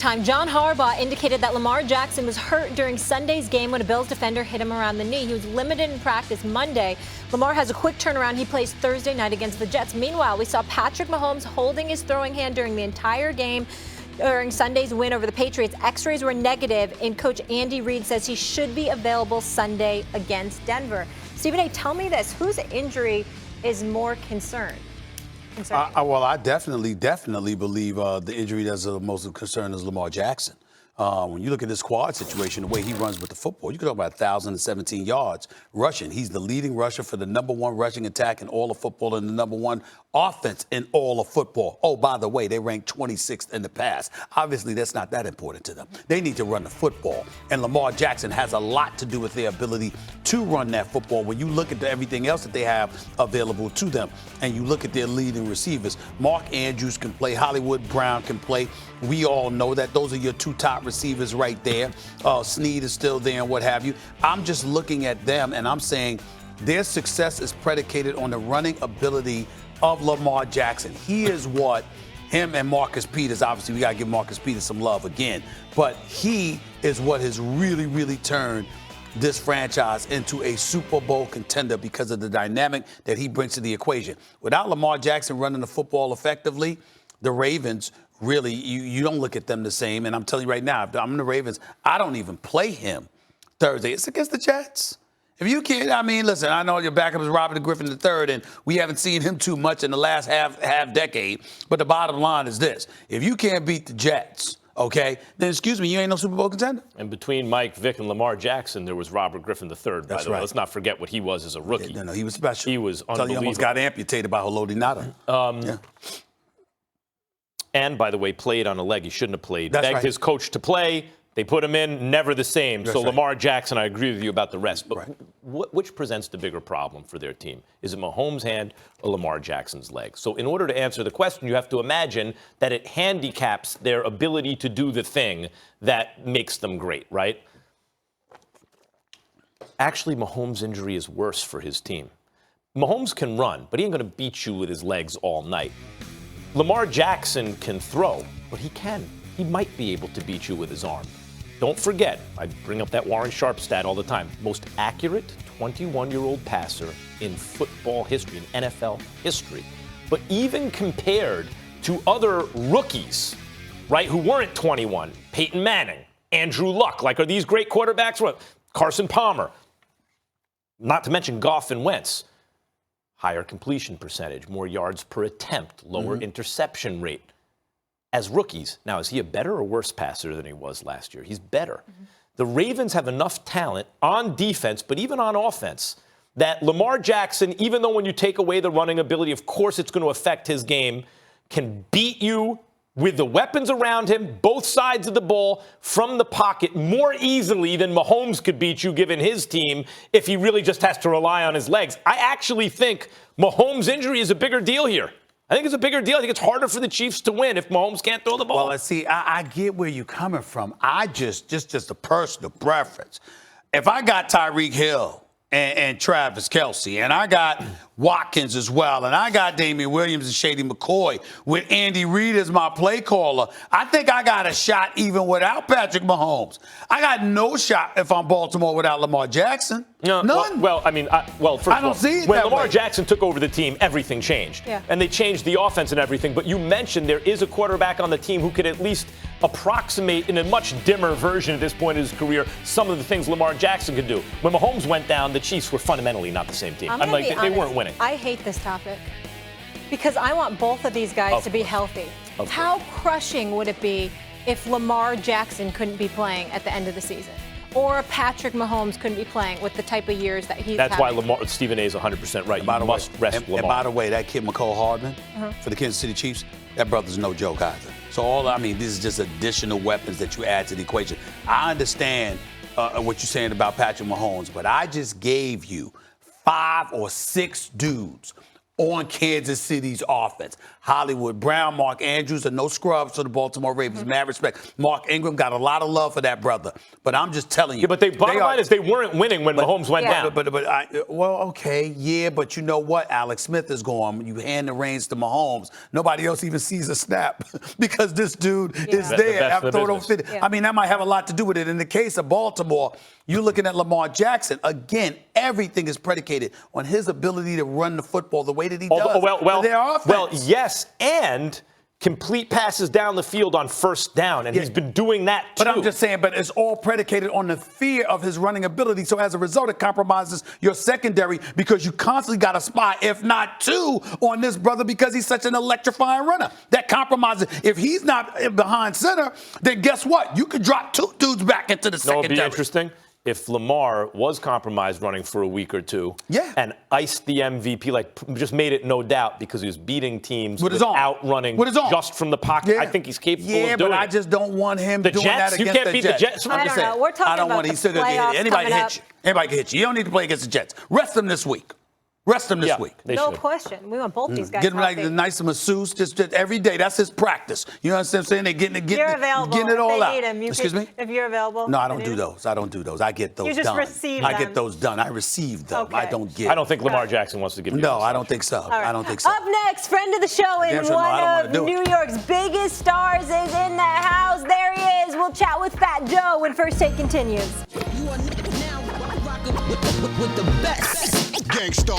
John Harbaugh indicated that Lamar Jackson was hurt during Sunday's game when a Bills defender hit him around the knee. He was limited in practice Monday. Lamar has a quick turnaround. He plays Thursday night against the Jets. Meanwhile, we saw Patrick Mahomes holding his throwing hand during the entire game during Sunday's win over the Patriots. X-rays were negative, and Coach Andy Reid says he should be available Sunday against Denver. Stephen A., tell me this. Whose injury is more concerning? Well, I definitely believe the injury that's the most concern is Lamar Jackson. When you look at this quad situation, the way he runs with the football, you could talk about 1,017 yards rushing. He's the leading rusher for the #1 rushing attack in all of football and the #1 offense in all of football. Oh, by the way, they ranked 26th in the pass. Obviously, that's not that important to them. They need to run the football. And Lamar Jackson has a lot to do with their ability to run that football. When you look at everything else that they have available to them, and you look at their leading receivers, Mark Andrews can play, Hollywood Brown can play. We all know that. Those are your two top receivers right there. Snead is still there and what have you. I'm just looking at them and I'm saying their success is predicated on the running ability of Lamar Jackson. He is what him and Marcus Peters, obviously we got to give Marcus Peters some love again, but he is what has really turned this franchise into a Super Bowl contender because of the dynamic that he brings to the equation. Without Lamar Jackson running the football effectively, the Ravens really, you don't look at them the same. And I'm telling you right now, if I'm the Ravens, I don't even play him Thursday. It's against the Jets. If you can't, I mean, listen, I know your backup is Robert Griffin III, and we haven't seen him too much in the last half decade. But the bottom line is this. If you can't beat the Jets, okay, then excuse me, you ain't no Super Bowl contender. And between Mike Vick and Lamar Jackson, there was Robert Griffin III, by the way. Let's not forget what he was as a rookie. No, he was special. He was unbelievable. He almost got amputated by Haloti Ngata. And, by the way, played on a leg he shouldn't have played. That's Begged right. his coach to play. They put him in, never the same. That's so right. Lamar Jackson, I agree with you about the rest. But Right. which presents the bigger problem for their team? Is it Mahomes' hand or Lamar Jackson's leg? So in order to answer the question, you have to imagine that it handicaps their ability to do the thing that makes them great, right? Actually, Mahomes' injury is worse for his team. Mahomes can run, but he ain't going to beat you with his legs all night. Lamar Jackson can throw, but he might be able to beat you with his arm. Don't forget, I bring up that Warren Sharp stat all the time, most accurate 21-year-old passer in football history, in NFL history. But even compared to other rookies, right, who weren't 21, Peyton Manning, Andrew Luck, like are these great quarterbacks? What? Carson Palmer, not to mention Goff and Wentz. Higher completion percentage, more yards per attempt, lower interception rate. As rookies, now, is he a better or worse passer than he was last year? He's better. The Ravens have enough talent on defense, but even on offense, that Lamar Jackson, even though when you take away the running ability, of course it's going to affect his game, can beat you with the weapons around him, both sides of the ball, from the pocket more easily than Mahomes could beat you given his team if he really just has to rely on his legs. I actually think Mahomes' injury is a bigger deal here. I think it's a bigger deal. I think it's harder for the Chiefs to win if Mahomes can't throw the ball. Well, see, I get where you're coming from. I just a personal preference. If I got Tyreek Hill and Travis Kelce, and I got Watkins as well, and I got Damian Williams and Shady McCoy with Andy Reid as my play caller, I think I got a shot even without Patrick Mahomes. I got no shot if I'm Baltimore without Lamar Jackson. No, none. Well, I mean, first I of don't all, see it when that Lamar way. Jackson took over the team, everything changed. Yeah. And they changed the offense and everything. But you mentioned there is a quarterback on the team who could at least approximate in a much dimmer version at this point in his career some of the things Lamar Jackson could do. When Mahomes went down, the Chiefs were fundamentally not the same team. I'm like, they weren't winning. I hate this topic because I want both of these guys to be healthy. How crushing would it be if Lamar Jackson couldn't be playing at the end of the season? Or Patrick Mahomes couldn't be playing with the type of years that he's That's having. why Stephen A. is 100% right. You must rest Lamar. And by the way, that kid McCole Hardman for the Kansas City Chiefs, that brother's no joke either. So this is just additional weapons that you add to the equation. I understand what you're saying about Patrick Mahomes, but I just gave you 5 or 6 dudes on Kansas City's offense. Hollywood Brown, Mark Andrews are no scrubs for the Baltimore Ravens. Mad respect. Mark Ingram got a lot of love for that brother. But I'm just telling you. Yeah, but bottom line is they weren't winning when Mahomes went down. Okay, yeah, but you know what? Alex Smith is gone. You hand the reins to Mahomes. Nobody else even sees a snap because this dude is there after throwing 50. I mean, that might have a lot to do with it. In the case of Baltimore, you're looking at Lamar Jackson. Again, everything is predicated on his ability to run the football the way that he does. Well, yes, and complete passes down the field on first down, and he's been doing that too. But I'm just saying, but it's all predicated on the fear of his running ability. So as a result, it compromises your secondary because you constantly got a spy, if not two, on this brother because he's such an electrifying runner. That compromises. If he's not behind center, then guess what? You could drop two dudes back into the secondary. It'd be interesting if Lamar was compromised running for a week or two and iced the MVP, like just made it no doubt because he was beating teams without running just from the pocket. I think he's capable of doing it. Yeah, but I just don't want him doing that against the Jets. You can't beat the Jets. I don't know. We're talking about the playoffs. Anybody can hit you. Anybody can hit you. You don't need to play against the Jets. Rest them this week. Rest him this week. No question. We want both these guys Get him like a nice masseuse just every day. That's his practice. You know what I'm saying? They're getting it all out. Excuse me? If you're available. No, I don't do those. I don't do those. I get those done. You just receive them. I get those done. I receive them. Okay. I don't get. I don't think Lamar Jackson wants to give you. No, I don't think so. Right. I don't think so. Up next, friend of the show and one of New York's biggest stars is in the house. There he is. We'll chat with Fat Joe when First Take continues. You are now rocking with the best. Gangstar.